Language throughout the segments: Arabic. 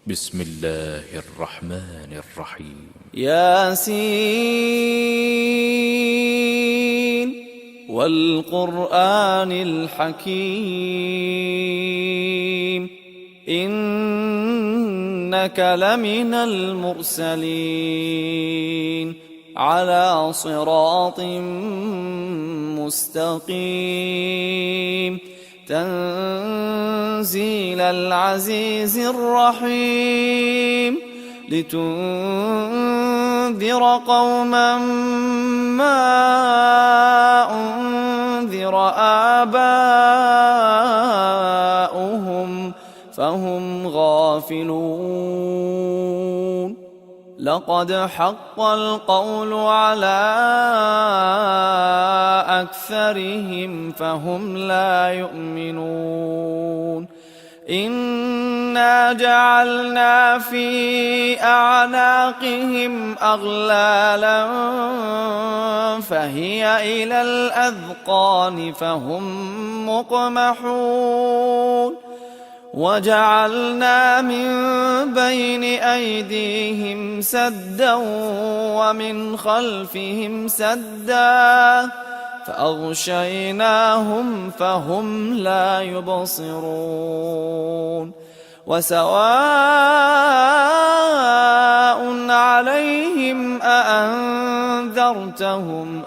بسم الله الرحمن الرحيم. ياسين والقرآن الحكيم إنك لمن المرسلين على صراط مستقيم تنزيل العزيز الرحيم لتنذر قوما ما أنذر آباؤهم فهم غافلون لقد حق القول على أكثرهم فهم لا يؤمنون إنا جعلنا في أعناقهم أغلالا فهي إلى الأذقان فهم مقمحون وجعلنا من بين أيديهم سدا ومن خلفهم سدا فأغشيناهم فهم لا يبصرون وسواء عليهم أأنذرتهم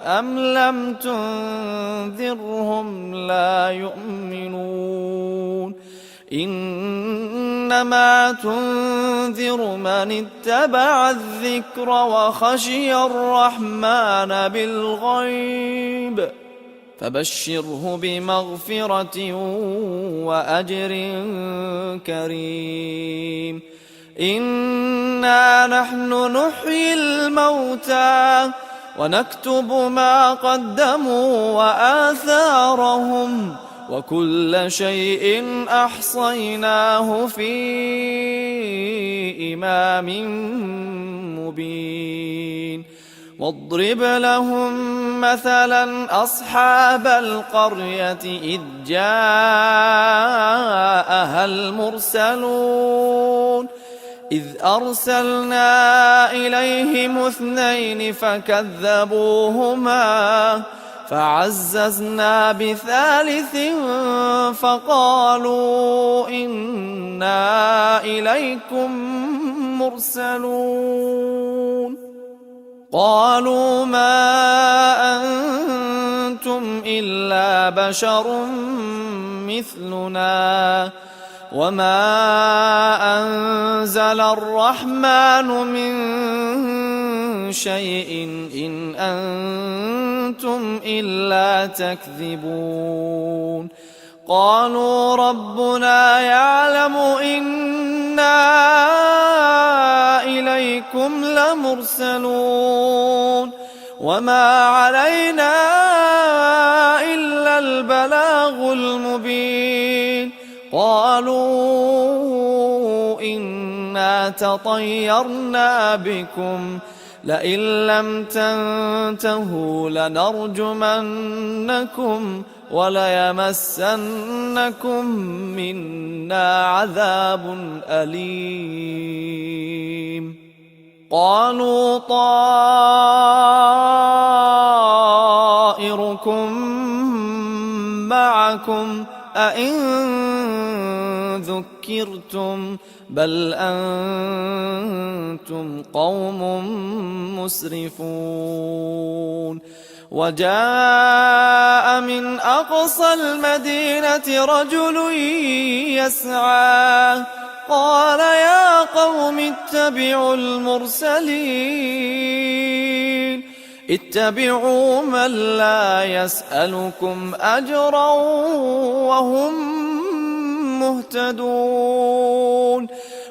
أم لم تنذرهم لا يؤمنون إنما تنذر من اتبع الذكر وخشي الرحمن بالغيب فبشره بمغفرة وأجر كريم إنا نحن نحيي الموتى ونكتب ما قدموا وآثارهم وكل شيء أحصيناه في إمام مبين واضرب لهم مثلا أصحاب القرية إذ جاءها المرسلون إذ أرسلنا إليهم اثنين فكذبوهما فعززنا بثالث فقالوا إنا إليكم مرسلون قالوا ما أنتم إلا بشر مثلنا وما أنزل الرحمن من شيء إن أنتم إلا تكذبون قالوا ربنا يعلم إنا إليكم لمرسلون وما علينا إلا البلاغ المبين قالوا إنا تطيرنا بكم لئن لم تنتهوا لنرجمنكم وليمسنكم منا عذاب أليم قالوا طائركم معكم أئن ذكرتم بل أنتم قوم مسرفون وجاء من أقصى المدينة رجل يسعى قال يا قوم اتبعوا المرسلين اتبعوا من لا يسألكم أجرا وهم مهتدون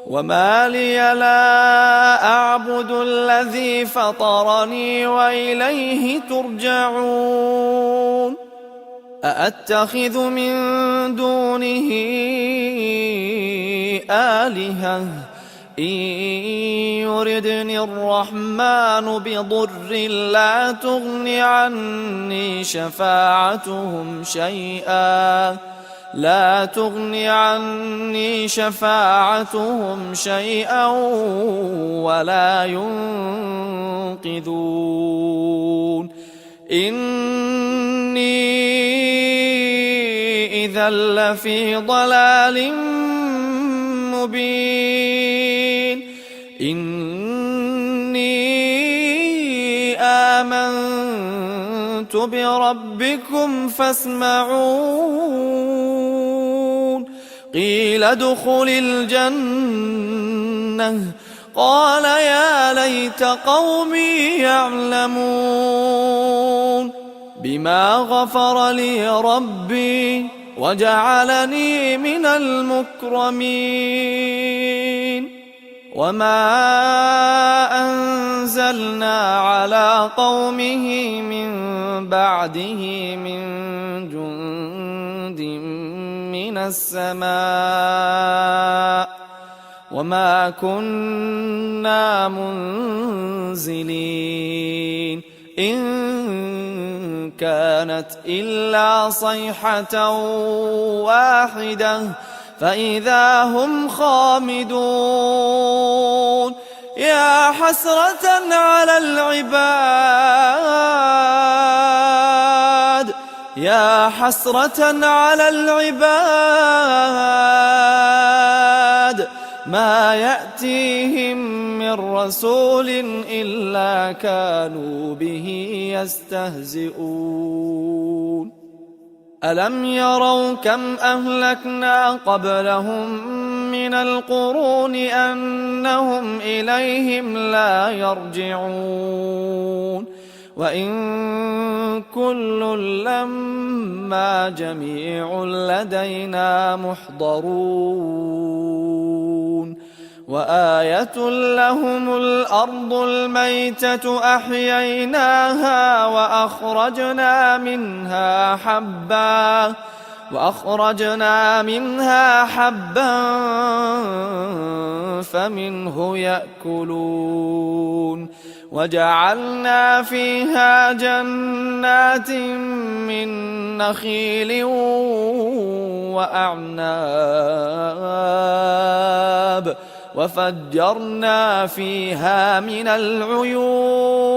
وما لي لا أعبد الذي فطرني وإليه ترجعون أأتخذ من دونه آلهة إن يردني الرحمن بضر لا تغن عني شفاعتهم شيئا لا تغن عني شفاعتهم شيئا ولا ينقذون إني إذا لفي ضلال مبين إني آمنت بربكم فاسمعون قيل ادخل الجنة قال يا ليت قومي يعلمون بما غفر لي ربي وجعلني من المكرمين وما أنزلنا على قومه من بعده من جند من السماء وما كنا منزلين إن كانت إلا صيحة واحدة فإذا هم خامدون يا حسرة على العباد يا حسرة على العباد ما يأتيهم من رسول إلا كانوا به يستهزئون ألم يروا كم أهلكنا قبلهم من القرون أنهم إليهم لا يرجعون وإن كل لما جميع لدينا محضرون وآية لهم الأرض الميتة أحييناها وأخرجنا منها حبا فمنه يأكلون وجعلنا فيها جنات من نخيل وأعناب وفجرنا فيها من العيون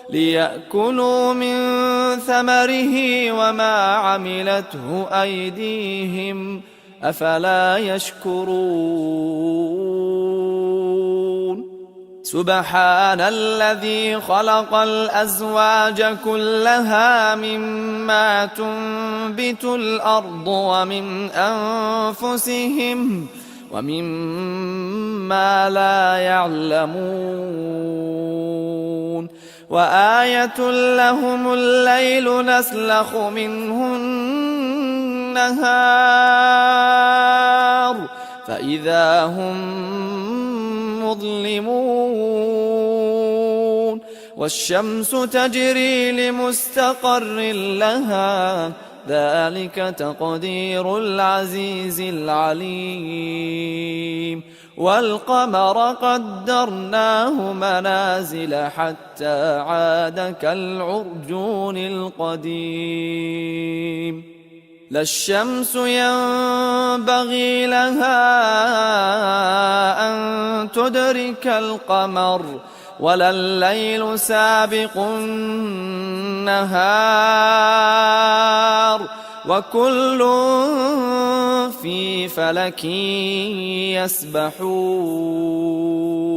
ليأكلوا من ثمره وما عملته أيديهم أفلا يشكرون سبحان الذي خلق الأزواج كلها مما تنبت الأرض ومن أنفسهم ومما لا يعلمون وآية لهم الليل نسلخ منه النهار فإذا هم مظلمون والشمس تجري لمستقر لها ذلك تقدير العزيز العليم والقمر قدرناه منازل حتى عاد كالعرجون القديم لا الشمس ينبغي لها أن تدرك القمر ولا الليل سابق النهار وكل في فلك يسبحون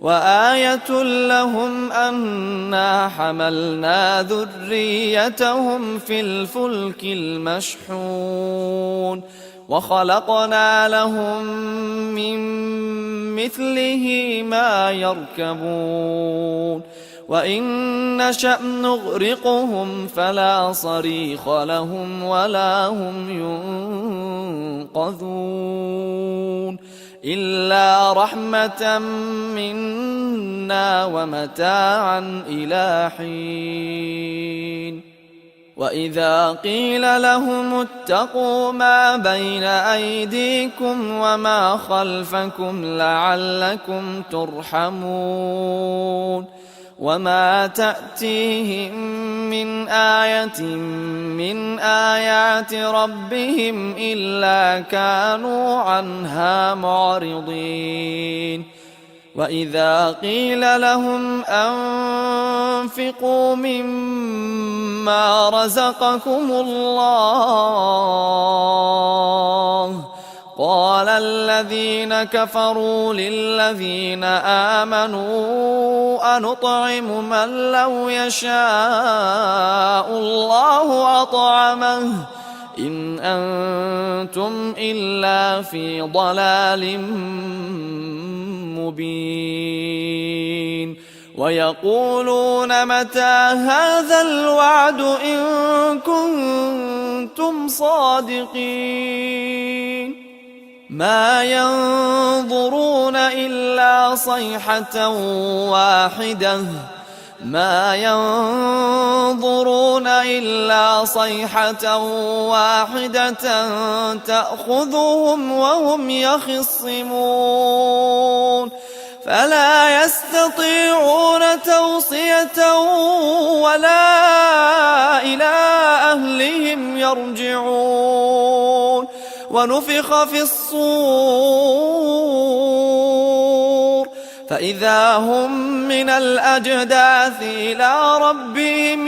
وآية لهم أنا حملنا ذريتهم في الفلك المشحون وخلقنا لهم من مثله ما يركبون وإن نشأ نغرقهم فلا صريخ لهم ولا هم ينقذون إلا رحمة منا ومتاعا إلى حين وإذا قيل لهم اتقوا ما بين أيديكم وما خلفكم لعلكم ترحمون وما تأتيهم من آية من آيات ربهم إلا كانوا عنها معرضين وإذا قيل لهم أنفقوا مما رزقكم الله قال الذين كفروا للذين آمنوا أنطعم من لو يشاء الله أطعمه إن أنتم إلا في ضلال مبين ويقولون متى هذا الوعد إن كنتم صادقين ما ينظرون إلا صيحة واحدة تأخذهم وهم يخصمون فلا يستطيعون توصية ولا إلى أهلهم يرجعون ونفخ في الصور فإذا هم من الأجداث إلى ربهم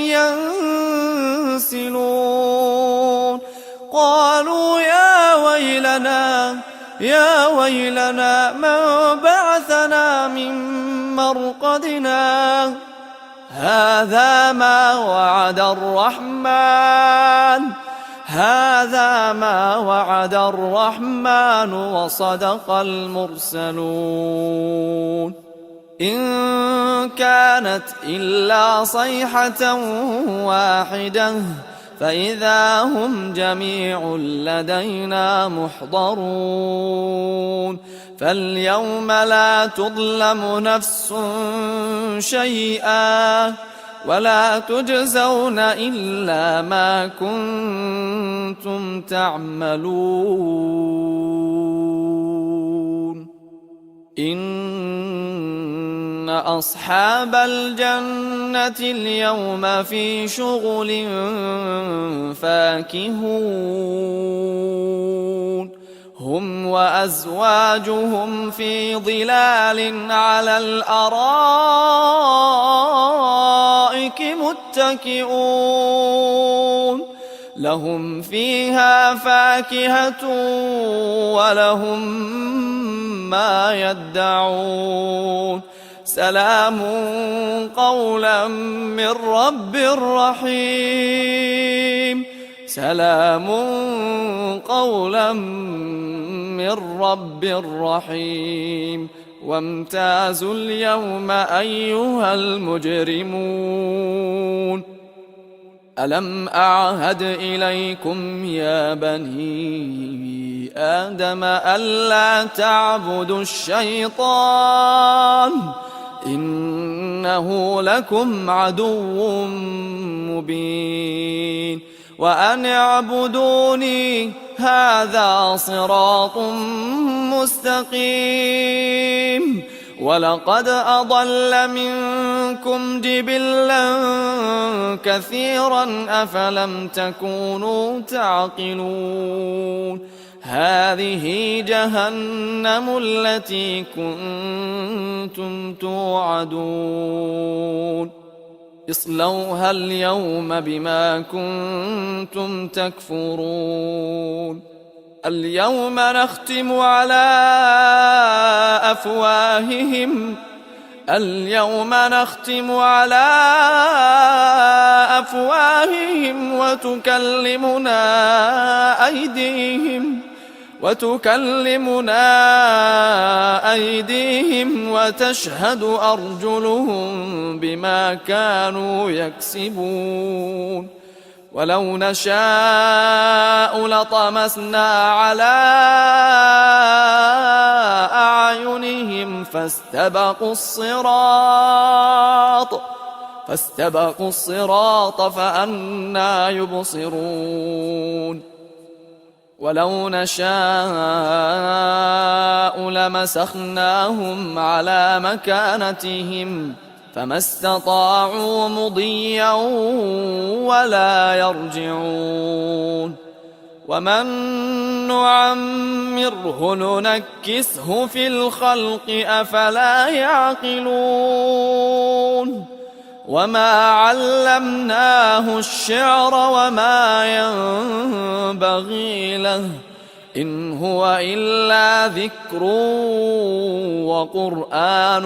ينسلون قالوا يا ويلنا من بعثنا من مرقدنا هذا ما وعد الرحمن وصدق المرسلون إن كانت إلا صيحة واحدة فإذا هم جميع لدينا محضرون فاليوم لا تظلم نفس شيئا ولا تجزون إلا ما كنتم تعملون إن أصحاب الجنة اليوم في شغل فاكهون هم وأزواجهم في ظلال على الأرائك متكئون لهم فيها فاكهة ولهم ما يدعون سلام قولا من رب رحيم سلام قولا من رب رحيم وامتازوا اليوم أيها المجرمون ألم أعهد إليكم يا بني آدم ألا تعبدوا الشيطان إنه لكم عدو مبين وأن اعبدوني هذا صراط مستقيم ولقد أضل منكم جبلا كثيرا أفلم تكونوا تعقلون هذه جهنم التي كنتم توعدون اصلوها اليوم بما كنتم تكفرون اليوم نختم على أفواههم وتكلمنا أيديهم وتشهد أرجلهم بما كانوا يكسبون ولو نشاء لطمسنا على أعينهم فاستبقوا الصراط فأنى يبصرون ولو نشاء لمسخناهم على مكانتهم فما استطاعوا مضيا ولا يرجعون ومن نعمره ننكسه في الخلق أفلا يعقلون وما علمناه الشعر وما ينبغي له إن هو إلا ذكر وقرآن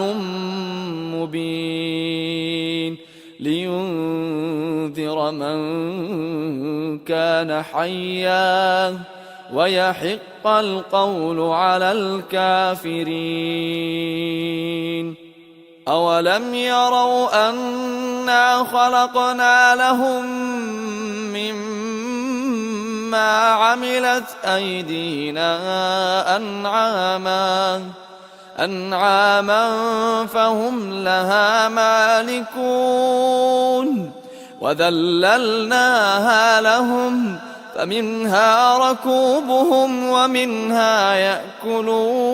مبين لينذر من كان حيا ويحق القول على الكافرين أولم يروا أنا خلقنا لهم مما عملت أيدينا أنعاما فهم لها مالكون وذللناها لهم فمنها ركوبهم ومنها يأكلون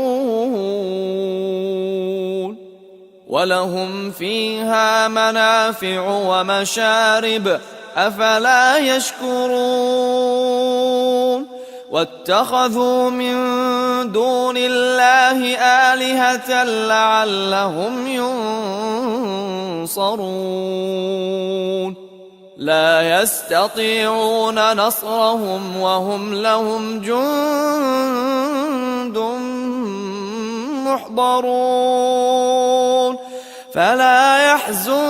ولهم فيها منافع ومشارب أفلا يشكرون واتخذوا من دون الله آلهة لعلهم ينصرون لا يستطيعون نصرهم وهم لهم جند محضرون فلا يحزنك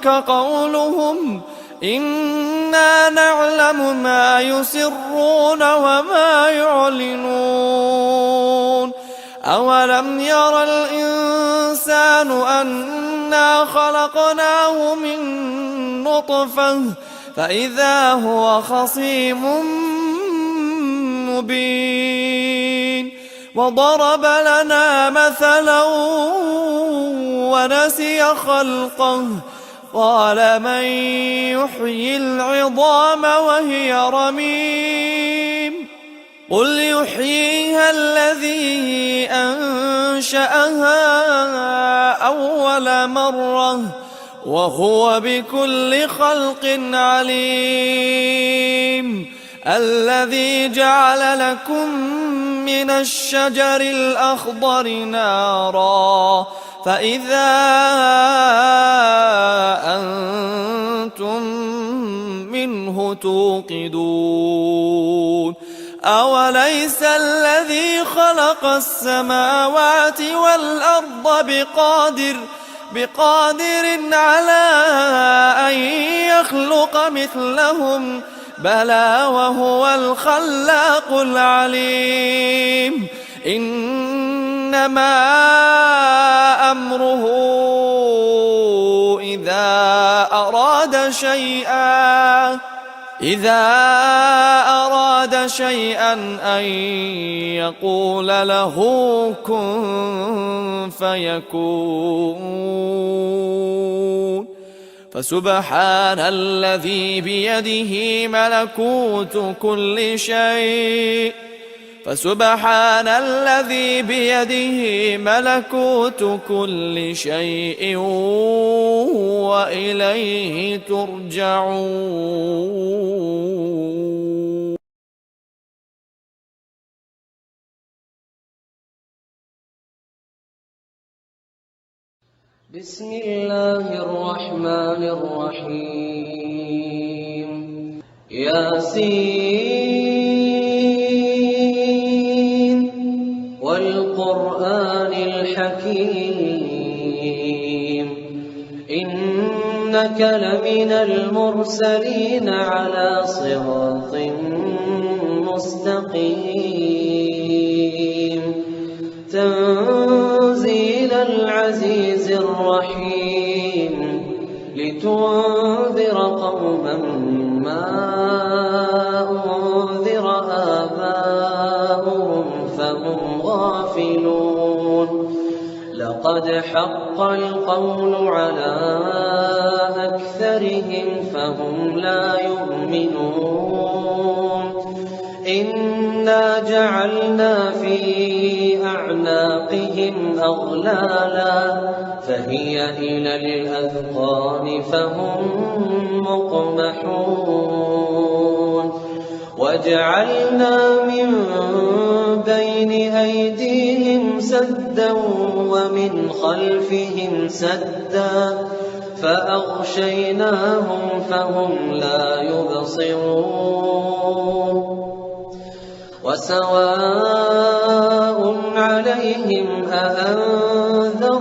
قولهم إنا نعلم ما يسرون وما يعلنون أولم ير الإنسان أنا خلقناه من نطفة فإذا هو خصيم مبين وضرب لنا مثلا ونسي خلقه قال من يحيي العظام وهي رميم قل يحييها الذي أنشأها أول مرة وهو بكل خلق عليم الذي جعل لكم من الشجر الأخضر نارا فإذا أنتم منه توقدون أوليس الذي خلق السماوات والأرض بقادر على أن يخلق مثلهم بلى وهو الخلاق العليم إنما أمره إذا أراد شيئا أن يقول له كن فيكون فسبحان الذي بيده ملكوت كل شيء وإليه ترجعون. بسم الله الرحمن الرحيم. ياسين والقرآن الحكيم إنك لمن المرسلين على صراط مستقيم تنزيل العزيز الرحيم لتنذر قوما ما أنذر آباؤهم فهم غافلون لقد حق القول على أكثرهم فهم لا يؤمنون إنا جعلنا في أعناقهم أغلالا فهي إلى الأذقان فهم مقمحون وجعلنا من بين أيديهم سدا ومن خلفهم سدا فأغشيناهم فهم لا يبصرون وسواء عليهم أأنذرتهم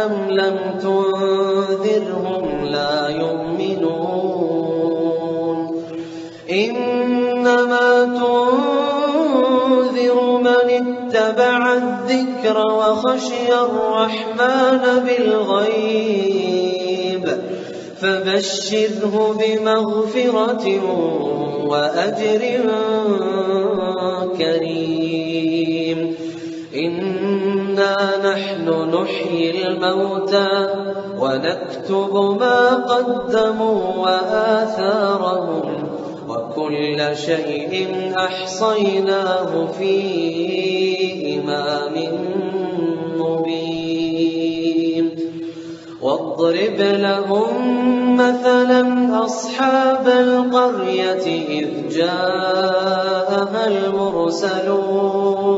أم لم تنذرهم لا يؤمنون إنما تنذر من اتبع الذكر وخشي الرحمن بالغيب فبشره بمغفرة وأجر كريم إنا نحن نحيي الموتى ونكتب ما قدموا وآثارهم وكل شيء أحصيناه في إمام مبين واضرب لهم مثلا أصحاب القرية إذ جاءها المرسلون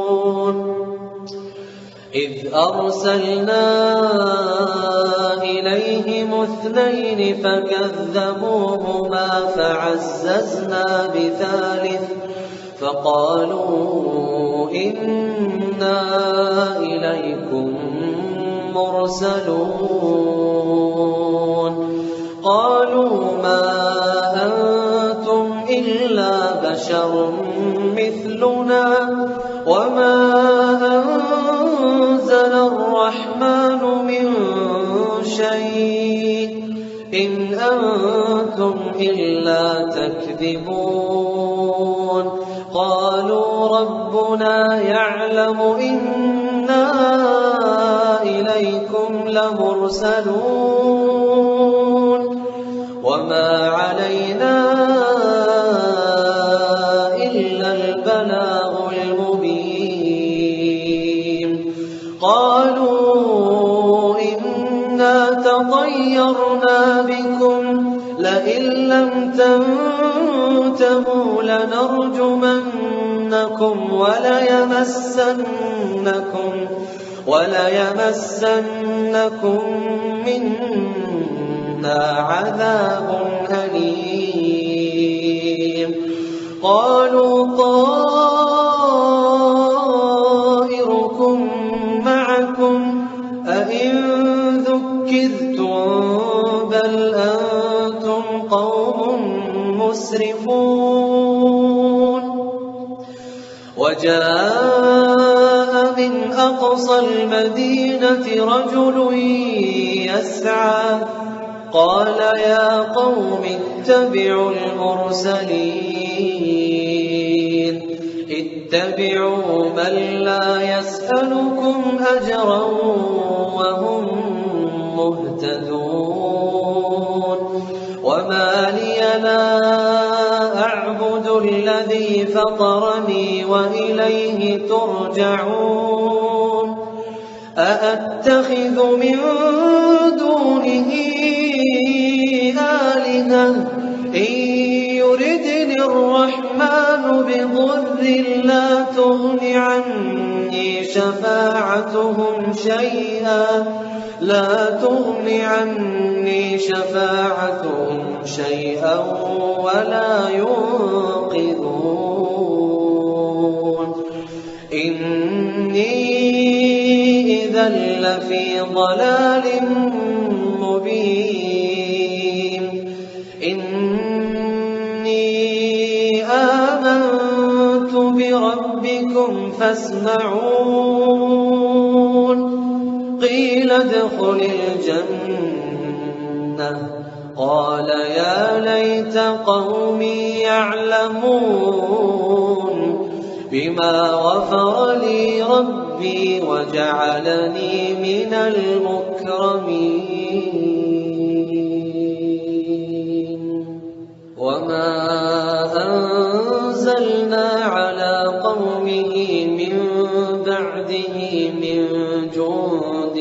إذ أرسلنا إليهم اثنين فكذبوهما فعززنا بثالث فقالوا إنا إليكم مرسلون قالوا ما أنتم إلا بشر مثلنا وما أنزل الرحمن من شيء إن أنتم إلا تكذبون قالوا ربنا يعلم إنا إليكم لمرسلون وما علينا إلا البلاغ المبين قالوا إنا تطيرنا بكم لئن لم تنتهوا لنرجمنكم وليمسنكم منا عذاب أليم قالوا طائركم معكم أئن ذكرتم بل أنتم قوم مسرفون وجاء من أقصى المدينة رجل يسعى قال يا قوم اتبعوا المرسلين اتبعوا من لا يسألكم أجرا وهم مهتدون وما لي لا أعبد الذي فطرني وإليه ترجعون أأتخذ من دونه آلهة إن يردني الرحمن بضر لا تغن عني شفاعتهم شيئا ولا ينقذون إني إذا لفي ضلال مبين إني آمنت بربكم فاسمعون قيل ادخل الجنة قال يا ليت قومي يعلمون بما غفر لي ربي وجعلني من المكرمين وما أرسلنا على قومه من بعده من جند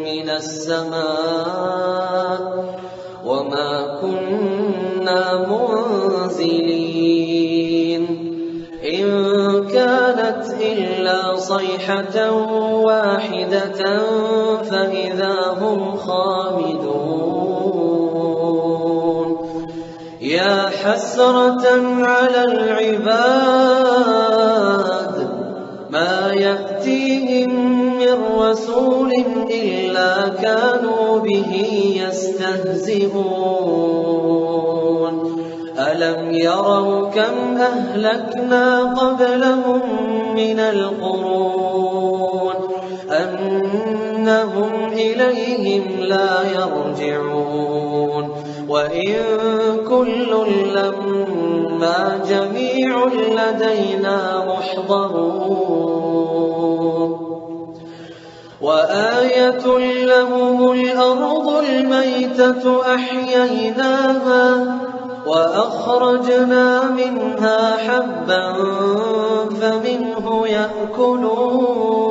من السماء وما كنا منزلين إن كانت إلا صيحة واحدة فإذا هم خامدون يا حسرة على العباد ما يأتيهم من رسول إلا كانوا به يستهزئون ألم يروا كم أهلكنا قبلهم من القرون أنهم إليهم لا يرجعون وإن كل لما جميع لدينا محضرون وآية لهم الأرض الميتة أحييناها وأخرجنا منها حبا فمنه يأكلون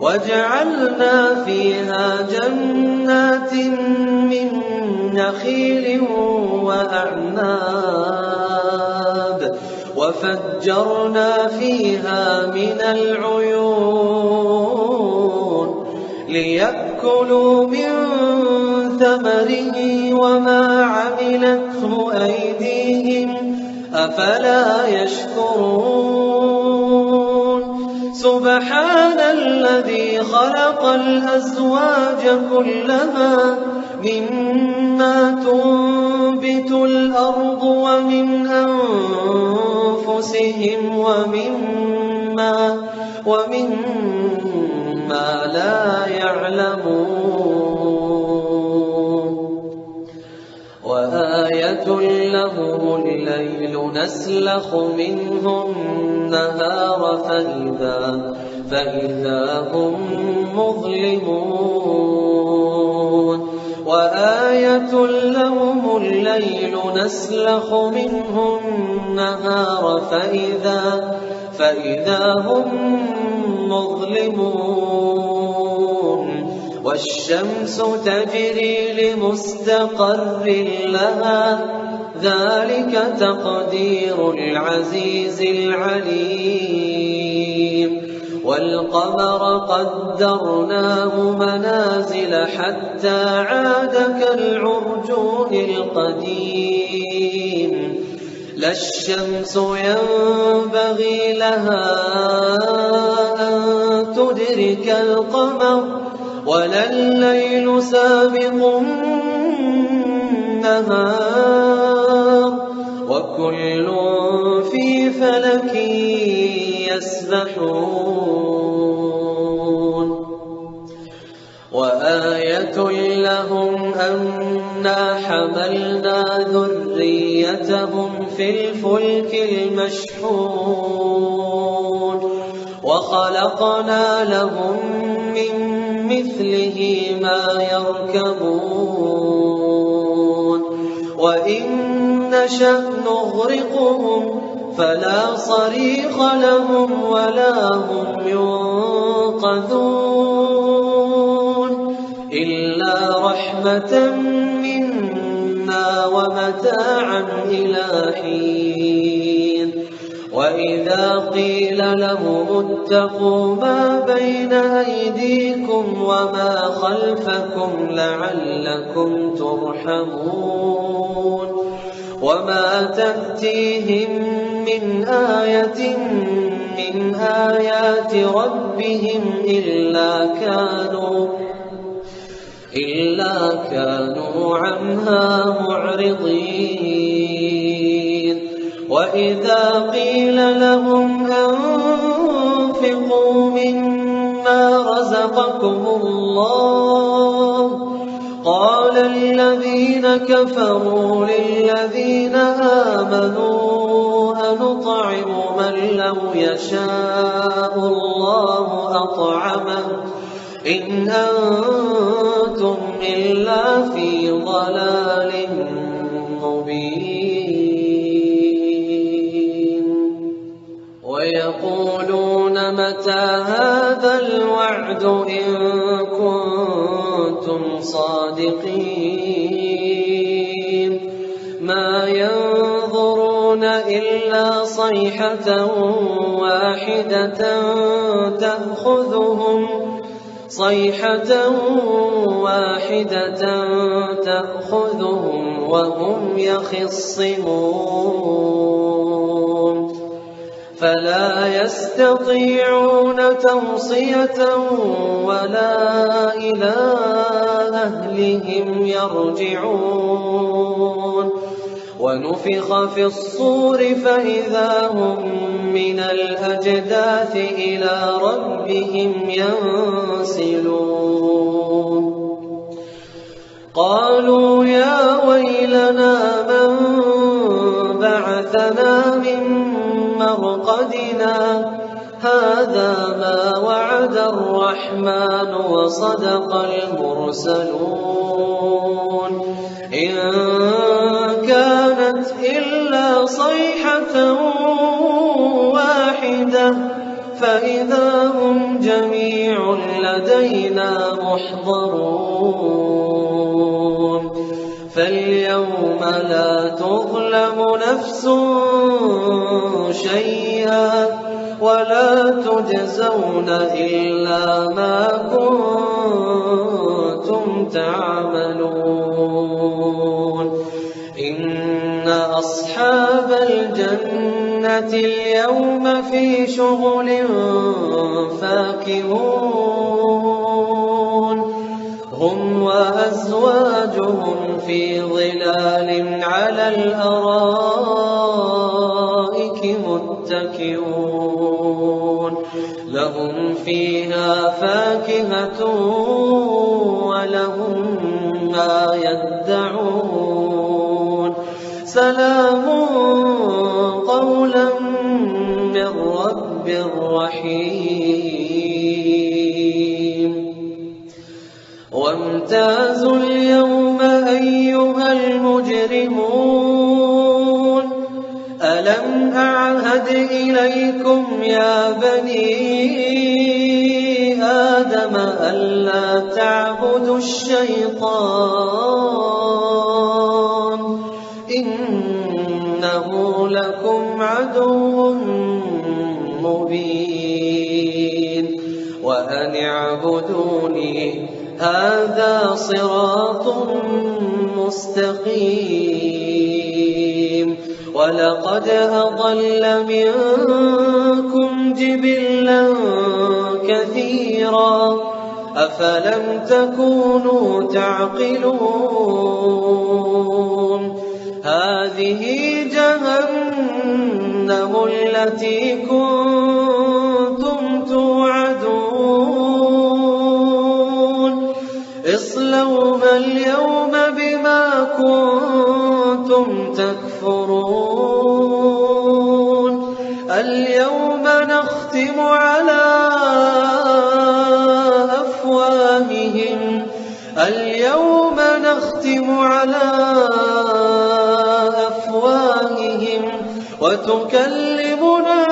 وجعلنا فيها جنات من نخيل وأعناب وفجرنا فيها من العيون ليأكلوا من ثمره وما عملته أيديهم أفلا يشكرون سبحان الذي خلق الأزواج كلها مما تنبت الأرض ومن أنفسهم ومما لا يعلمون وآية لهم الليل نسلخ منه النهار فإذا هم مظلمون وآية لهم الليل نسلخ منه النهار فإذا هم مظلمون والشمس تجري لمستقر لها ذلك تقدير العزيز العليم والقمر قدرناه منازل حتى عاد كالعرجون القديم لا الشمس ينبغي لها أن تدرك القمر ولا الليل سابق النهار وكل في فلك يسبحون وآية لهم أنا حملنا ذريتهم في الفلك المشحون وخلقنا لهم من مثله ما يركبون وإن نشأ نغرقهم فلا صريخ لهم ولا هم ينقذون إلا رحمة منا ومتاعا إلى حين وإذا قيل لهم اتقوا ما بين أيديكم وما خلفكم لعلكم ترحمون وما تأتيهم من آية من آيات ربهم إلا كانوا عنها معرضين وإذا قيل لهم أنفقوا مما رزقكم الله قال الذين كفروا للذين آمنوا أنطعم من لو يشاء الله أطعمه إن أنتم إلا في ضلال مبين متى هذا الوعد إن كنتم صادقين ما ينظرون إلا صيحة واحدة تأخذهم وهم يخصمون فلا يستطيعون توصية ولا إلى أهلهم يرجعون ونفخ في الصور فإذا هم من الأجداث إلى ربهم ينسلون قالوا يا ويلنا من بعثنا من مرقدنا هذا ما وعد الرحمن وصدق المرسلون إن كانت إلا صيحة واحدة فإذا هم جميع لدينا محضرون فاليوم لا تظلم نفس شيئا ولا تجزون إلا ما كنتم تعملون إن أصحاب الجنة اليوم في شغل فاكهون هم وأزواجهم في ظلال على الأرائك متكئون لهم فيها فاكهة ولهم ما يدعون سلام قولا من رب رحيم وامتازوا اليوم أيها المجرمون ألم أعهد إليكم يا بني آدم ألا تعبدوا الشيطان إنه لكم عدو مبين وأن اعبدوني هذا صراط مستقيم ولقد أضل منكم جبلا كثيرا أفلم تكونوا تعقلون هذه جهنم التي كنتم توعدون اصلوها اليوم بما كنتم تكفرون اليوم نختم على أفواههم وتكلمنا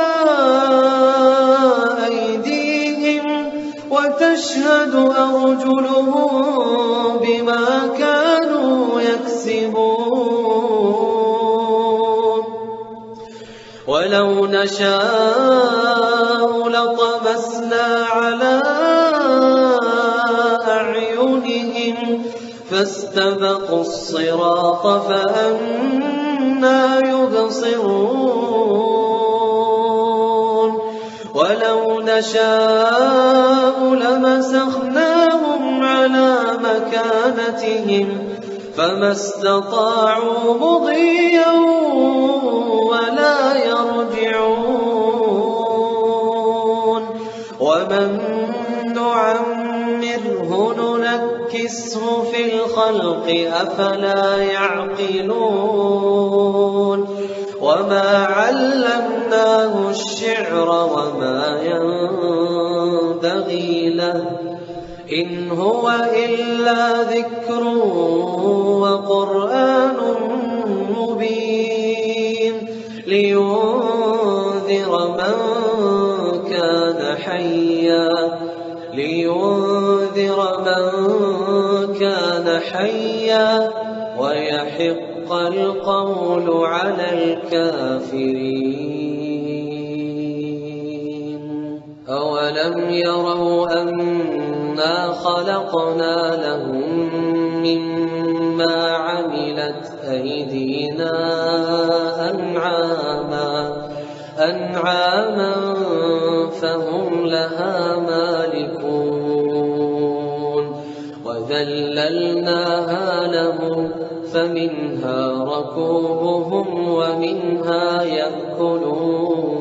أيديهم وتشهد أرجلهم بما كانوا يكسبون ولو نشاء لطمسنا على أعينهم فاستبقوا الصراط فأنى يبصرون ولو نشاء لمسخناهم على مكانتهم فما استطاعوا مضيا ولا يرجعون ومن نعمره ننكسه في الخلق أفلا يعقلون وما علمناه الشعر وما ينبغي له إن هو إلا ذكر وقرآن مبين لينذر من كان كان حيا ويحق القول على الكافرين. أولم يروا أنا خلقنا لهم مما عملت أيدينا أنعاما فهم لها مالكون وذللناها لهم فمنها ركوبهم ومنها يأكلون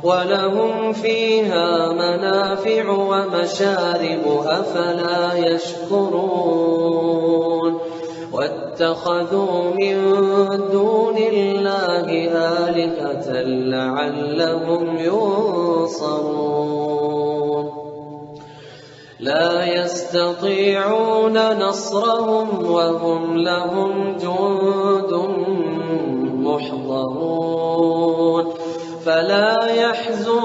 ولهم فيها منافع ومشارب أفلا يشكرون واتخذوا من دون الله آلهة لعلهم ينصرون لا يستطيعون نصرهم وهم لهم جند محضرون فلا يحزنك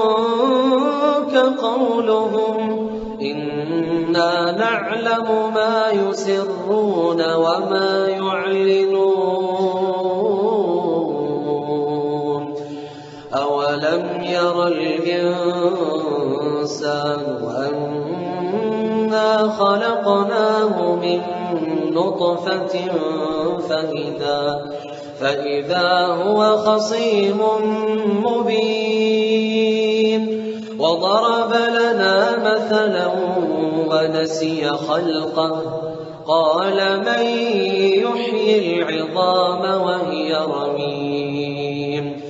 قولهم إنا نعلم ما يسرون وما يعلنون أولم ير الإنسان أنا خلقناه من نطفة فإذا هو خصيم مبين وضرب لنا مثلا ونسي خلقه قال من يحيي العظام وهي رميم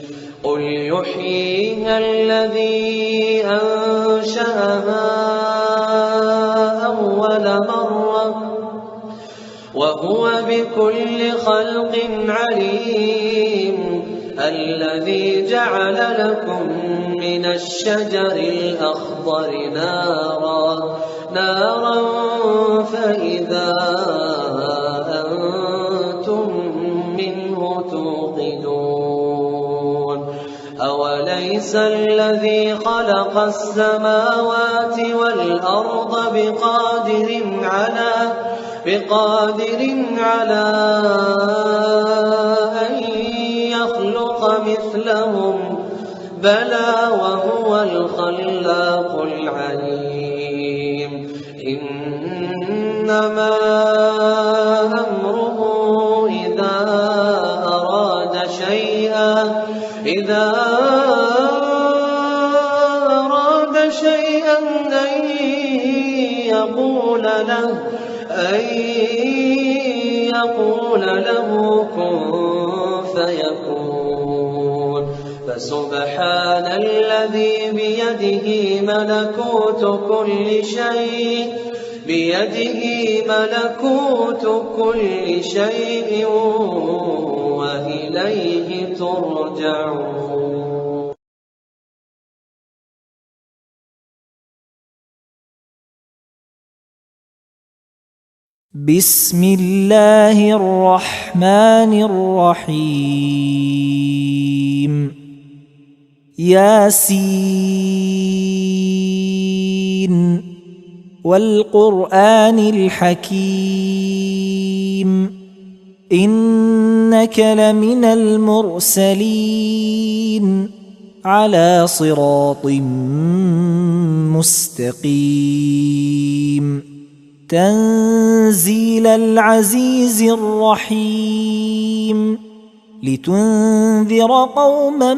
قل يحييها الذي أنشأها أول مرة وهو بكل خلق عليم الذي جعل لكم من الشجر الأخضر نارا فإذا أنتم منه توقدون أوليس الذي خلق السماوات والأرض بقادر على أن يخلق مثلهم بلى وهو الخلاق العليم إنما أمره إذا أراد شيئا أن يقول له كن فيكون فسبحان الذي بيده ملكوت كل شيء وإليه ترجعون. بسم الله الرحمن الرحيم ياسين والقرآن الحكيم إنك لمن المرسلين على صراط مستقيم تنزيل العزيز الرحيم لتنذر قوما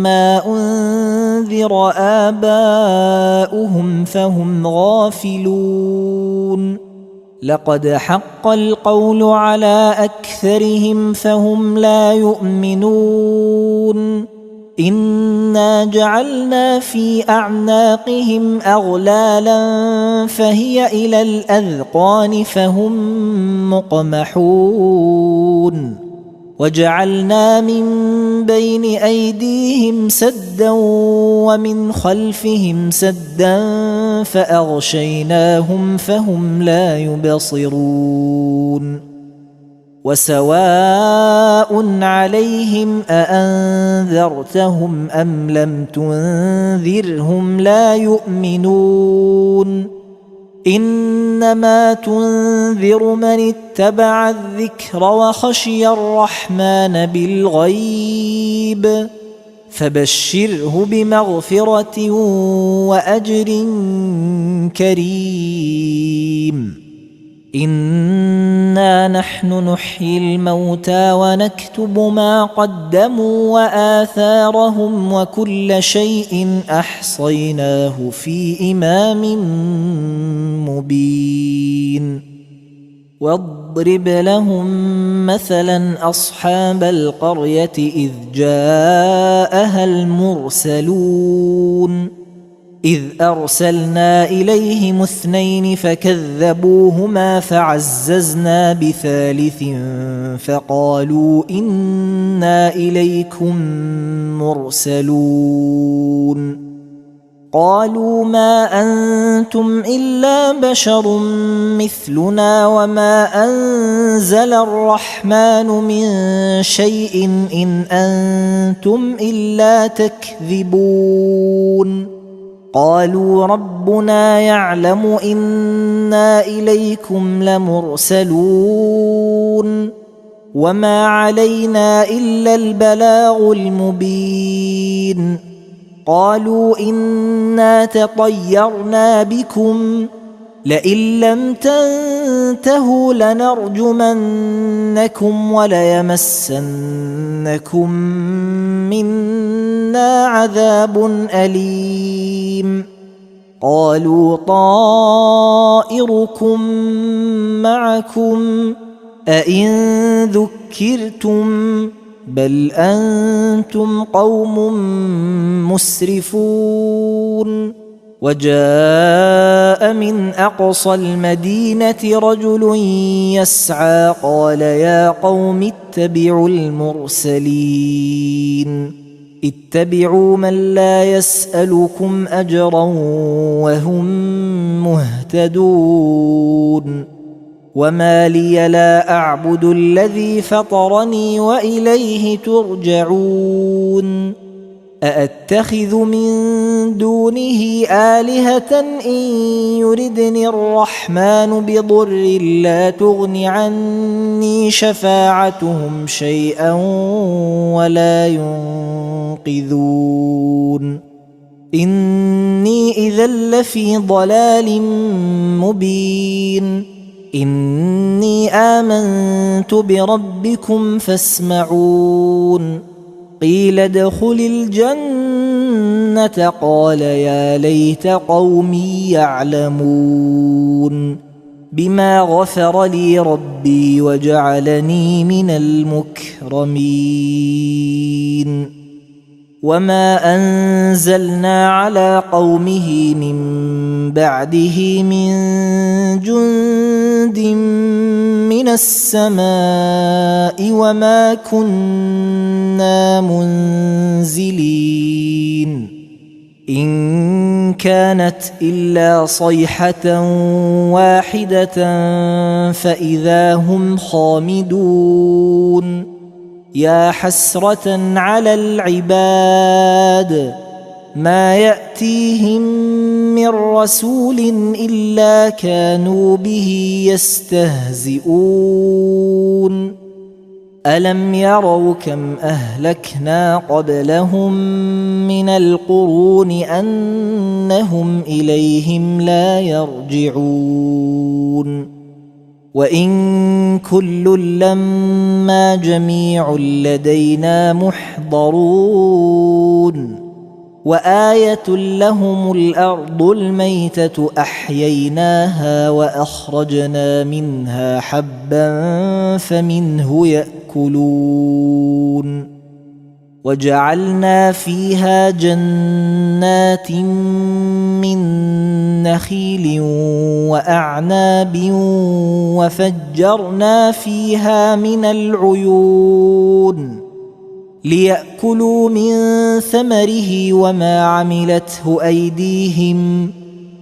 ما أنذر آباؤهم فهم غافلون لقد حق القول على أكثرهم فهم لا يؤمنون إنا جعلنا في أعناقهم أغلالا فهي إلى الأذقان فهم مقمحون وجعلنا من بين أيديهم سدا ومن خلفهم سدا فأغشيناهم فهم لا يبصرون وسواء عليهم أأنذرتهم أم لم تنذرهم لا يؤمنون إنما تنذر من اتبع الذكر وخشي الرحمن بالغيب فبشره بمغفرة وأجر كريم إنا نحن نحيي الموتى ونكتب ما قدموا وآثارهم وكل شيء أحصيناه في إمام مبين واضرب لهم مثلا أصحاب القرية إذ جاءها المرسلون إذ أرسلنا إليهم 2 فكذبوهما فعززنا بثالث فقالوا إنا إليكم مرسلون قالوا ما أنتم إلا بشر مثلنا وما أنزل الرحمن من شيء إن أنتم إلا تكذبون قالوا ربنا يعلم إنا إليكم لمرسلون وما علينا إلا البلاغ المبين قالوا إنا تطيرنا بكم لئن لم تنتهوا لنرجمنكم وليمسنكم منا عذاب أليم قالوا طائركم معكم أئن ذكرتم بل أنتم قوم مسرفون وجاء من أقصى المدينة رجل يسعى قال يا قوم اتبعوا المرسلين اتبعوا من لا يسألكم أجرا وهم مهتدون وما لي لا أعبد الذي فطرني وإليه ترجعون أأتخذ من دونه آلهة إن يردني الرحمن بضر لا تغن عني شفاعتهم شيئا ولا ينقذون إني إذا لفي ضلال مبين إني آمنت بربكم فاسمعون قيل ادخل الجنة قال يا ليت قومي يعلمون بما غفر لي ربي وجعلني من المكرمين وما أنزلنا على قومه من بعده من جند من السماء وما كنا منزلين إن كانت إلا صيحة واحدة فإذا هم خامدون يا حسرة على العباد ما يأتيهم من رسول إلا كانوا به يستهزئون ألم يروا كم أهلكنا قبلهم من القرون أنهم إليهم لا يرجعون وإن كل لما جميع لدينا محضرون وآية لهم الأرض الميتة أحييناها وأخرجنا منها حبا فمنه يأكلون وجعلنا فيها جنات من نخيل وأعناب وفجرنا فيها من العيون ليأكلوا من ثمره وما عملته أيديهم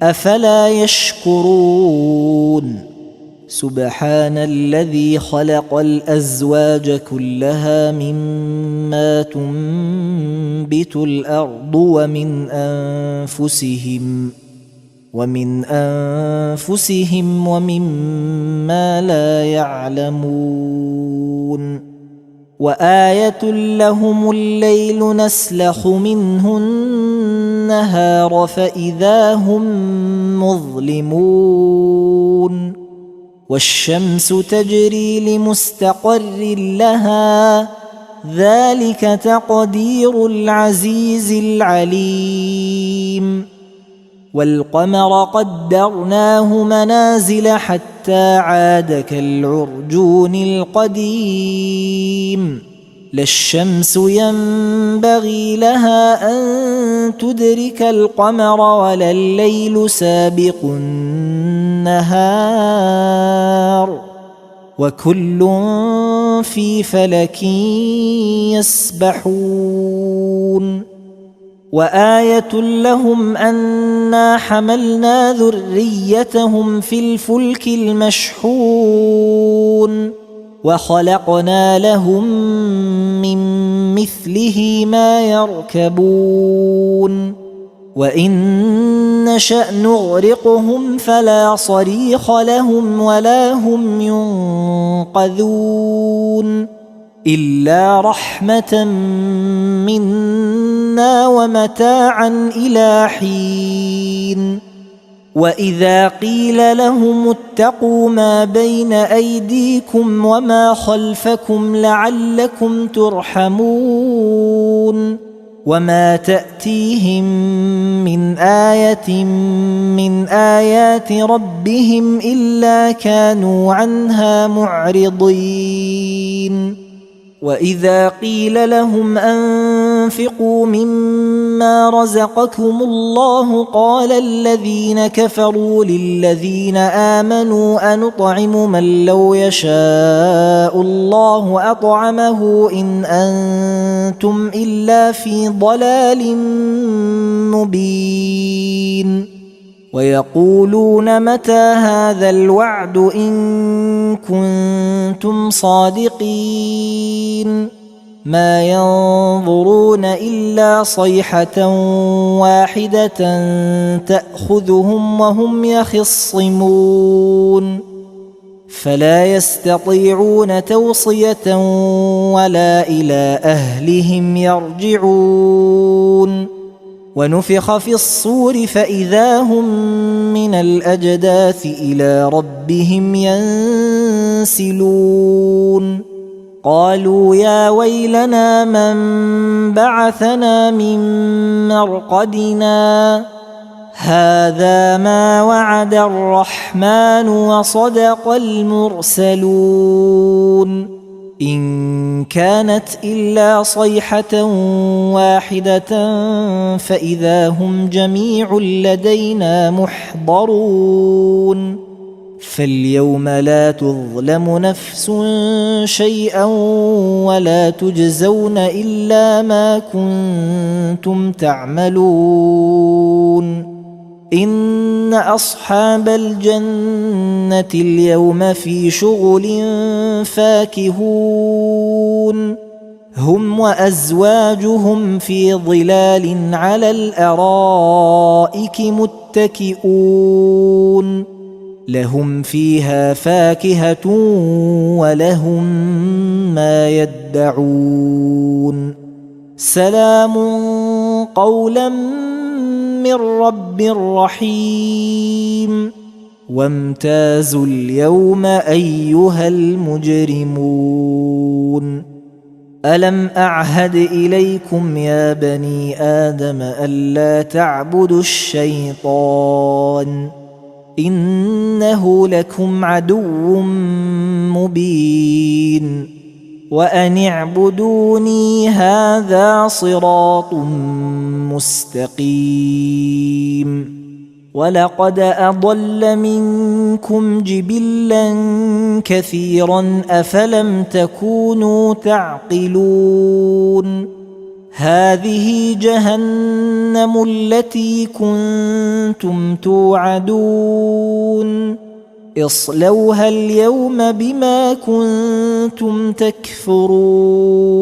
أفلا يشكرون سبحان الذي خلق الأزواج كلها مما تنبت الأرض ومن أنفسهم ومما لا يعلمون وآية لهم الليل نسلخ منه النهار فإذا هم مظلمون والشمس تجري لمستقر لها ذلك تقدير العزيز العليم والقمر قدرناه منازل حتى عاد كالعرجون القديم لا الشمس ينبغي لها أن تدرك القمر ولا الليل سابق النهار وكل في فلك يسبحون وآية لهم أنا حملنا ذريتهم في الفلك المشحون وخلقنا لهم من مثله ما يركبون وإن نشأ نغرقهم فلا صريخ لهم ولا هم ينقذون إلا رحمة منا ومتاعا إلى حين وإذا قيل لهم اتقوا ما بين أيديكم وما خلفكم لعلكم ترحمون وما تأتيهم من آية من آيات ربهم إلا كانوا عنها معرضين وإذا قيل لهم أنفقوا مما رزقكم الله قال الذين كفروا للذين آمنوا أنطعم من لو يشاء الله أطعمه إن أنتم إلا في ضلال مبين ويقولون متى هذا الوعد إن كنتم صادقين ما ينظرون إلا صيحة واحدة تأخذهم وهم يخصمون فلا يستطيعون توصية ولا إلى أهلهم يرجعون ونفخ في الصور فإذا هم من الأجداث إلى ربهم ينسلون قالوا يا ويلنا من بعثنا من مرقدنا هذا ما وعد الرحمن وصدق المرسلون إن كانت إلا صيحة واحدة فإذا هم جميع لدينا محضرون فاليوم لا تظلم نفس شيئا ولا تجزون إلا ما كنتم تعملون إن أصحاب الجنة اليوم في شغل فاكهون هم وأزواجهم في ظلال على الأرائك متكئون لهم فيها فاكهة ولهم ما يدعون سلام قولا من رب رحيم وامتازوا اليوم أيها المجرمون ألم أعهد إليكم يا بني آدم ألا تعبدوا الشيطان إنه لكم عدو مبين وأن اعبدوني هذا صراط مستقيم ولقد أضل منكم جبلا كثيرا أفلم تكونوا تعقلون هذه جهنم التي كنتم توعدون اصلوها اليوم بما كنتم تكفرون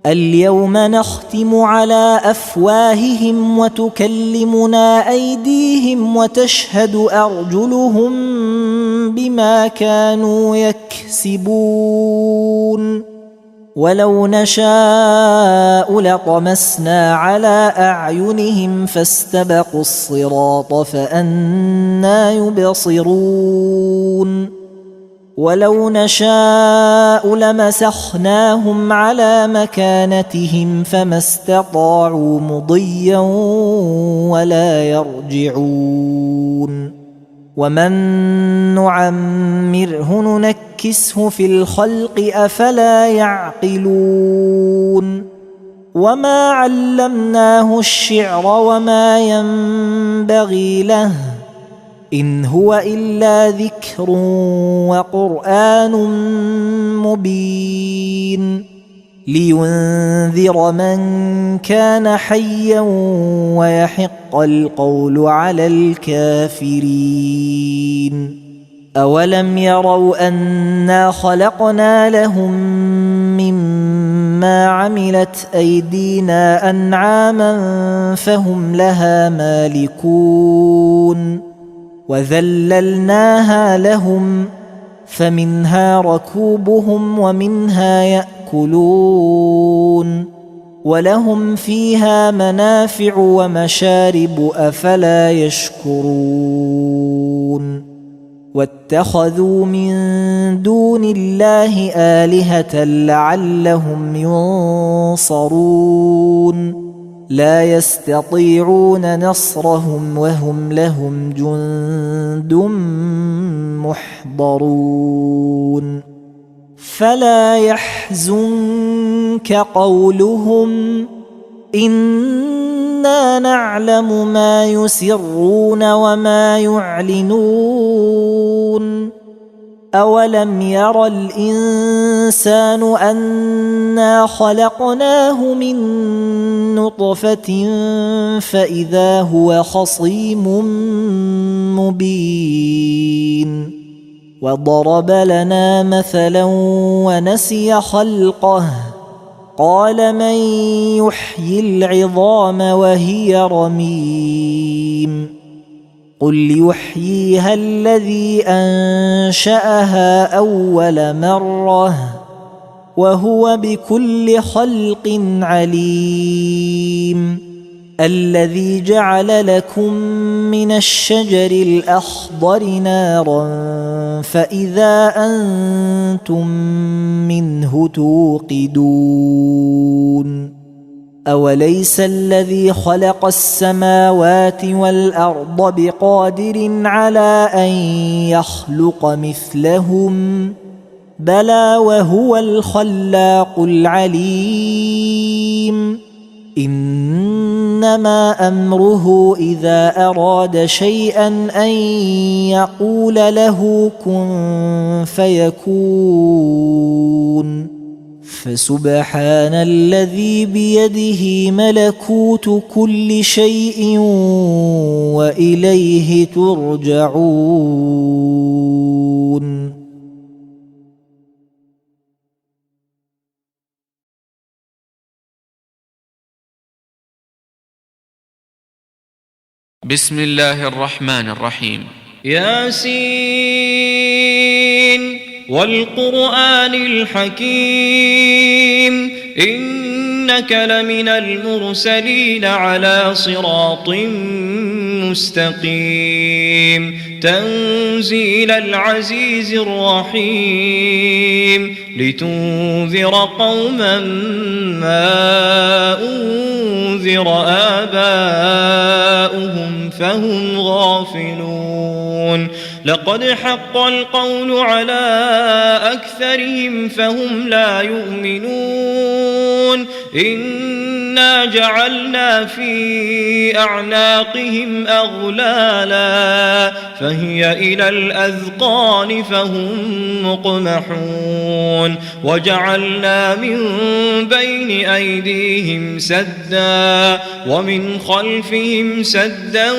اليوم نختم على أفواههم وتكلمنا أيديهم وتشهد أرجلهم بما كانوا يكسبون ولو نشاء لطمسنا على أعينهم فاستبقوا الصراط فأنى يبصرون ولو نشاء لمسخناهم على مكانتهم فما استطاعوا مضيا ولا يرجعون ومن نعمره ننكسه في الخلق أفلا يعقلون وما علمناه الشعر وما ينبغي له إن هو إلا ذكر وقرآن مبين لينذر من كان حيا ويحق القول على الكافرين أولم يروا أنا خلقنا لهم مما عملت أيدينا أنعاما فهم لها مالكون وذللناها لهم فمنها ركوبهم ومنها يأكلون ولهم فيها منافع ومشارب أفلا يشكرون واتخذوا من دون الله آلهة لعلهم ينصرون لا يستطيعون نصرهم وهم لهم جند محضرون فلا يحزنك قولهم إنا نعلم ما يسرون وما يعلنون أولم ير الإنسان أنا خلقناه من نطفة فإذا هو خصيم مبين وضرب لنا مثلا ونسي خلقه قال من يحيي العظام وهي رميم قل يحييها الذي أنشأها أول مرة وهو بكل خلق عليم الذي جعل لكم من الشجر الأخضر نارا فإذا أنتم منه توقدون أوليس الذي خلق السماوات والأرض بقادر على أن يخلق مثلهم بلى وهو الخلاق العليم إنما أمره إذا أراد شيئا أن يقول له كن فيكون فسبحان الذي بيده ملكوت كل شيء وإليه ترجعون بسم الله الرحمن الرحيم ياسين والقرآن الحكيم إنك لمن المرسلين على صراط مستقيم تنزيل العزيز الرحيم لتنذر قوما ما أنذر آباؤهم فهم غافلون لقد حق القول على أكثرهم فهم لا يؤمنون إنا جعلنا في أعناقهم أغلالا فهي إلى الأذقان فهم مقمحون وجعلنا من بين أيديهم سدا ومن خلفهم سدا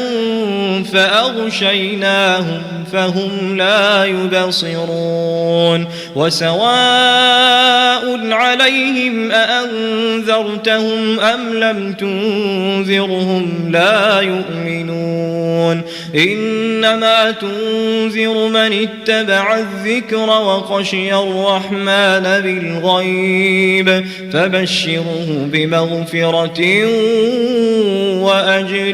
فأغشيناهم فهم لا يبصرون وسواء عليهم أأنذرتهم أم لم تنذرهم لا يؤمنون إنما تنذر من اتبع الذكر وخشي الرحمن بالغيب فبشره بمغفرة وأجر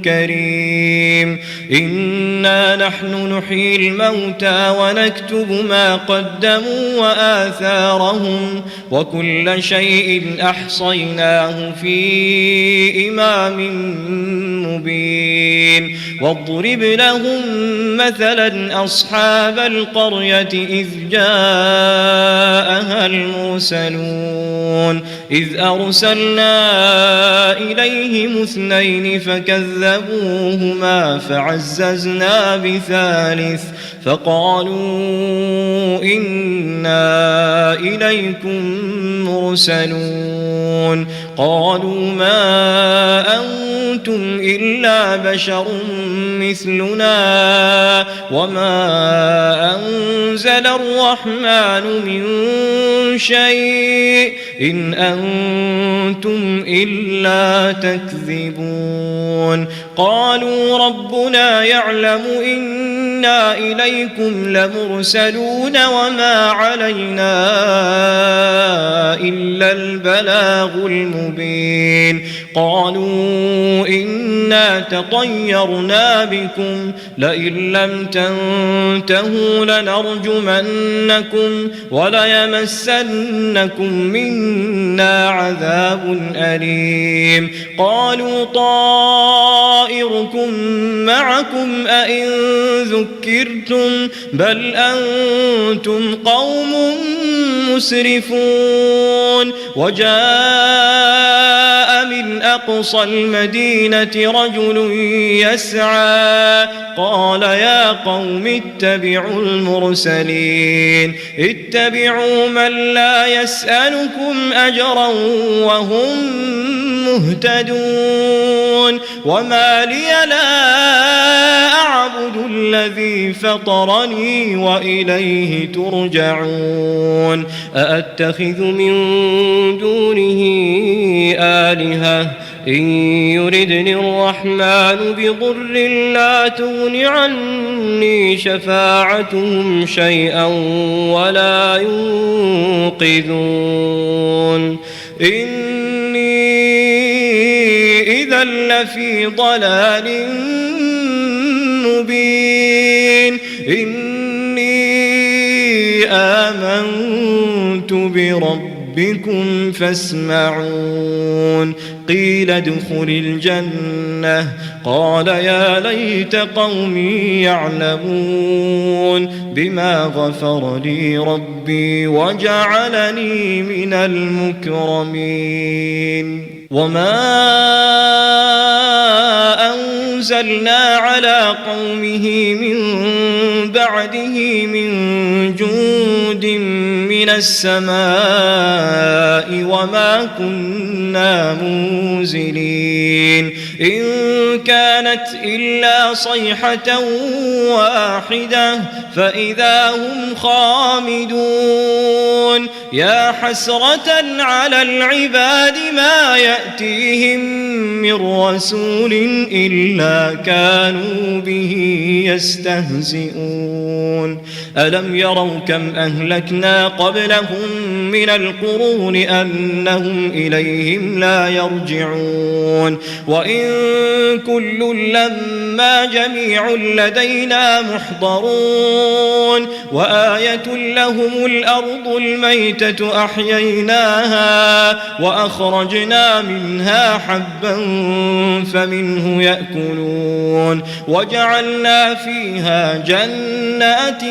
كريم إنا نحن نحيي الموتى ونكتب ما قدموا وآثارهم وكل شيء أحصيناه في إمام مبين واضرب لهم مثلا أصحاب القرية إذ جاءها المرسلون إذ أرسلنا إليهم اثنين فكذبوهما فعززنا بثالث فقالوا إنا إليكم مرسلون قالوا ما أنتم إلا بشر مثلنا وما أنزل الرحمن من شيء إن أنتم إلا تكذبون قالوا ربنا يعلم إنا إليكم لمرسلون وما علينا إلا البلاغ المبين قالوا إنا تطيرنا بكم لئن لم تنتهوا لنرجمنكم وليمسنكم منا عذاب أليم قالوا طائركم معكم أئن ذكرتم بل أنتم قوم مسرفون وجاء من أقصى المدينة رجل يسعى قال يا قوم اتبعوا المرسلين اتبعوا من لا يسألكم أجرا وهم مهتدون وما لي لا أعبد الذي فطرني وإليه ترجعون أأتخذ من دونه آلهة إن يردني الرحمن بضر لا تغن عني شفاعتهم شيئا ولا ينقذون إني إذا لفي ضلال مبين إني آمنت بربكم فاسمعون قيل ادخل الجنة قال يا ليت قومي يعلمون بما غفر لي ربي وجعلني من المكرمين وما أنزلنا على قومه من بعده من جند من السماء وما كنا منزلين إن كانت إلا صيحة واحدة فإذا هم خامدون يا حسرة على العباد ما يأتيهم من رسول إلا كانوا به يستهزئون ألم يروا كم أهلكنا قبلهم من القرون أنهم إليهم لا يرجعون وإن كل لما جميع لدينا محضرون وآية لهم الأرض الميتة أحييناها وأخرجنا منها حبا فمنه يأكلون وجعلنا فيها جنات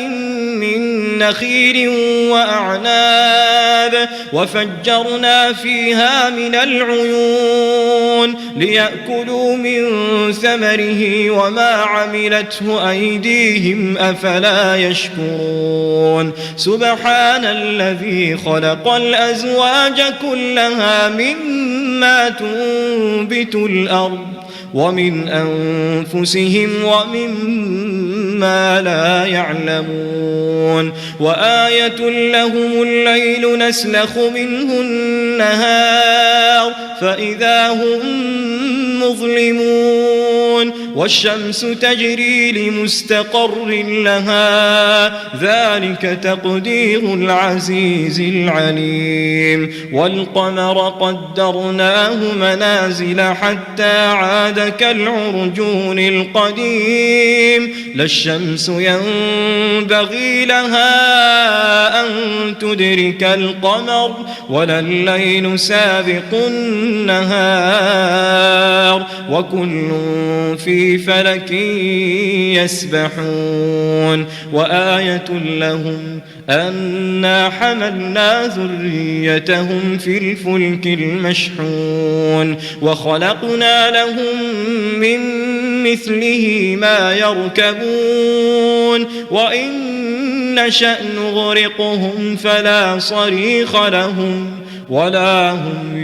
من نخيل وأعناب وفجرنا فيها من العيون ليأكلوا ليأكلوا من ثمره وما عملته أيديهم أفلا يشكرون سبحان الذي خلق الأزواج كلها مما تنبت الأرض ومن أنفسهم ومما لا يعلمون وآية لهم الليل نسلخ منه النهار فإذا هم مظلمون والشمس تجري لمستقر لها ذلك تقدير العزيز العليم والقمر قدرناه منازل حتى عاد كالعرجون القديم لا الشمس ينبغي لها أن تدرك القمر ولا الليل سابق النهار وكل في فلك يسبحون وآية لهم أنا حملنا ذريتهم في الفلك المشحون وخلقنا لهم من مثله ما يركبون وإن نشأ نغرقهم فلا صريخ لهم ولا هم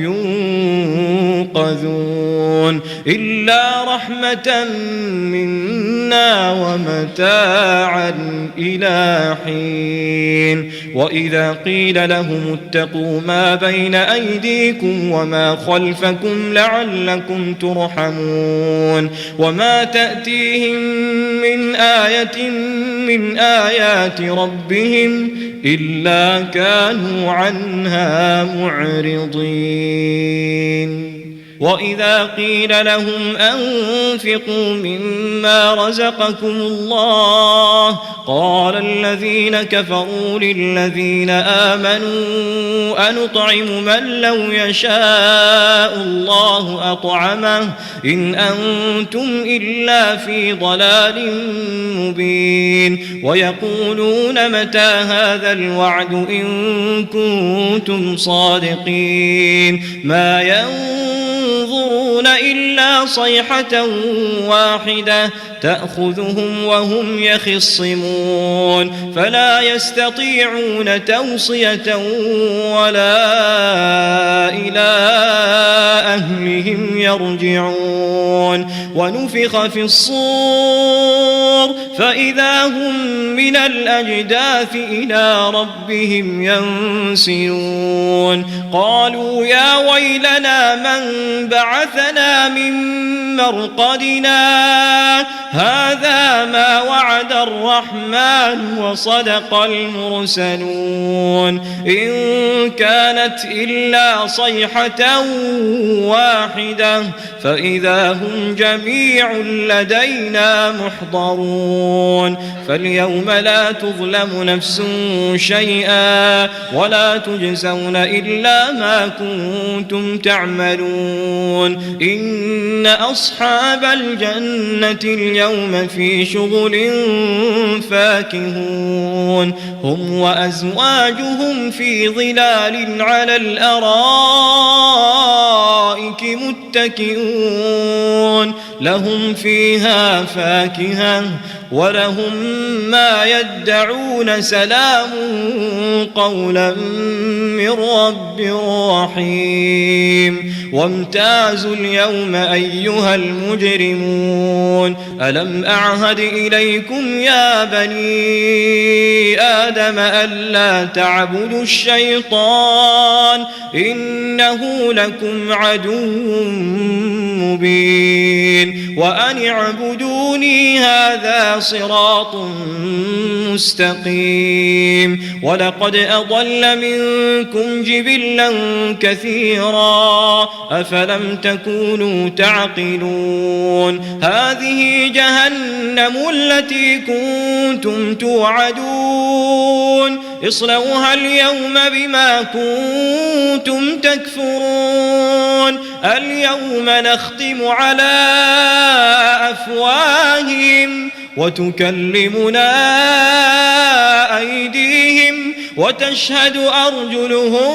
ينقذون إلا رحمة منا ومتاعا إلى حين وإذا قيل لهم اتقوا ما بين أيديكم وما خلفكم لعلكم ترحمون وما تأتيهم من آية من آيات ربهم إلا كانوا عنها معرضين وإذا قيل لهم أنفقوا مما رزقكم الله قال الذين كفروا للذين آمنوا أنطعم من لو يشاء الله أطعمه إن أنتم إلا في ضلال مبين ويقولون متى هذا الوعد إن كنتم صادقين ما ينظرون إلا صيحة واحدة تأخذهم وهم يخصمون فلا يستطيعون توصية ولا إلى أهلهم يرجعون ونفخ في الصور فإذا هم من الأجداث إلى ربهم ينسلون قالوا يا ويلنا من بعثنا من مرقدنا هذا ما وعد الرحمن وصدق المرسلون إن كانت إلا صيحة واحدة فإذا هم جميع لدينا محضرون فاليوم لا تظلم نفس شيئا ولا تجزون إلا ما كنتم تعملون إن أصحاب الجنة اليوم في شغل فاكهون هم وأزواجهم في ظلال على الأرائك متكئون لهم فيها فاكهة ولهم ما يدعون سلام قولا من رب رحيم وامتازوا اليوم أيها المجرمون ألم أعهد إليكم يا بني آدم ألا تعبدوا الشيطان إنه لكم عدو مبين وأن اعبدوني هذا صراط مستقيم ولقد أضل منكم جبلا كثيرا أفلم تكونوا تعقلون هذه جهنم التي كنتم توعدون اصلوها اليوم بما كنتم تكفرون اليوم نختم على أفواههم وتكلمنا أيديهم وتشهد أرجلهم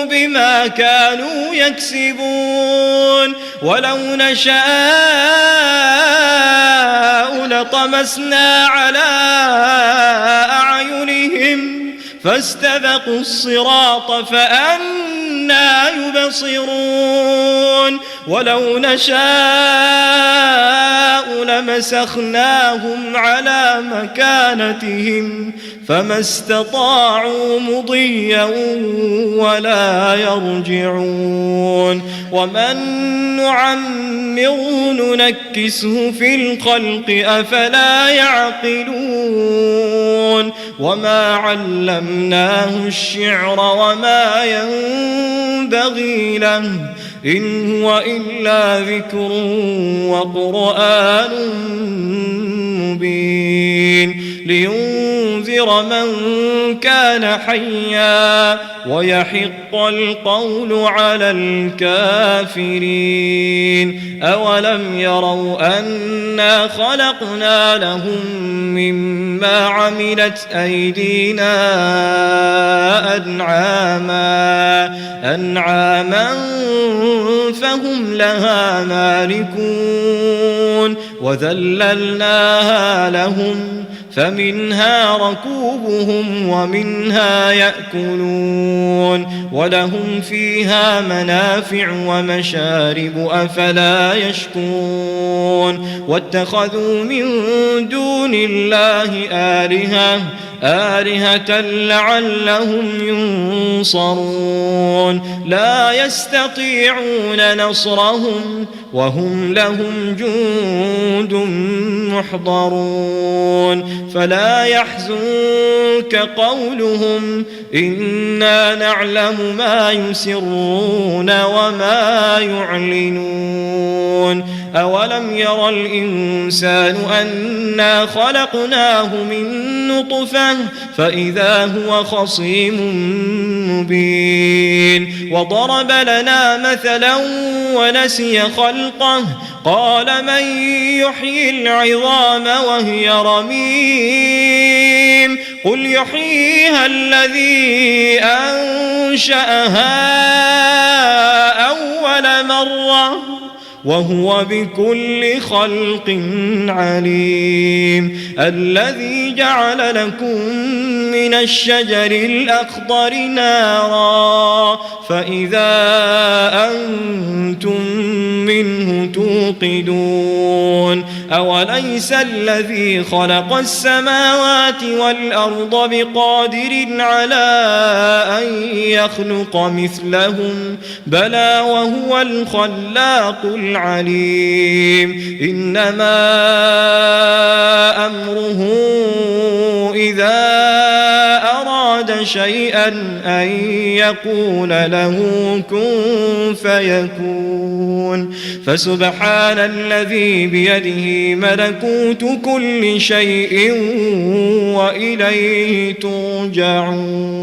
بما كانوا يكسبون ولو نشاء لطمسنا على أعينهم فاستبقوا الصراط فأنى يبصرون ولو نشاء لمسخناهم على مكانتهم فما استطاعوا مضيا ولا يرجعون ومن نعمره ننكسه في الخلق أفلا يعقلون وما علمناه الشعر وما ينبغي له إن هو إلا ذكر وقرآن مبين لينذر من كان حيا ويحق القول على الكافرين أولم يروا أنا خلقنا لهم مما عملت أيدينا أنعاما فهم لها مالكون وذللناها لهم فمنها ركوبهم ومنها يأكلون ولهم فيها منافع ومشارب أفلا يشكرون واتخذوا من دون الله آلهة لعلهم ينصرون لا يستطيعون نصرهم وهم لهم جند محضرون فلا يحزنك قولهم إنا نعلم ما يسرون وما يعلنون أولم ير الإنسان أنا خلقناه من نطفة فإذا هو خصيم مبين وضرب لنا مثلا ونسي خلقه قال من يحيي العظام وهي رميم قل يحييها الذي أنشأها أول مرة وهو بكل خلق عليم الذي جعل لكم من الشجر الأخضر نارا فإذا أنتم منه توقدون أوليس الذي خلق السماوات والأرض بقادر على أن يخلق مثلهم بلى وهو الخلاق العليم إنما أمره إذا أراد شيئا أن يقول له كن فيكون فسبحان الذي بيده ملكوت كل شيء وإليه ترجعون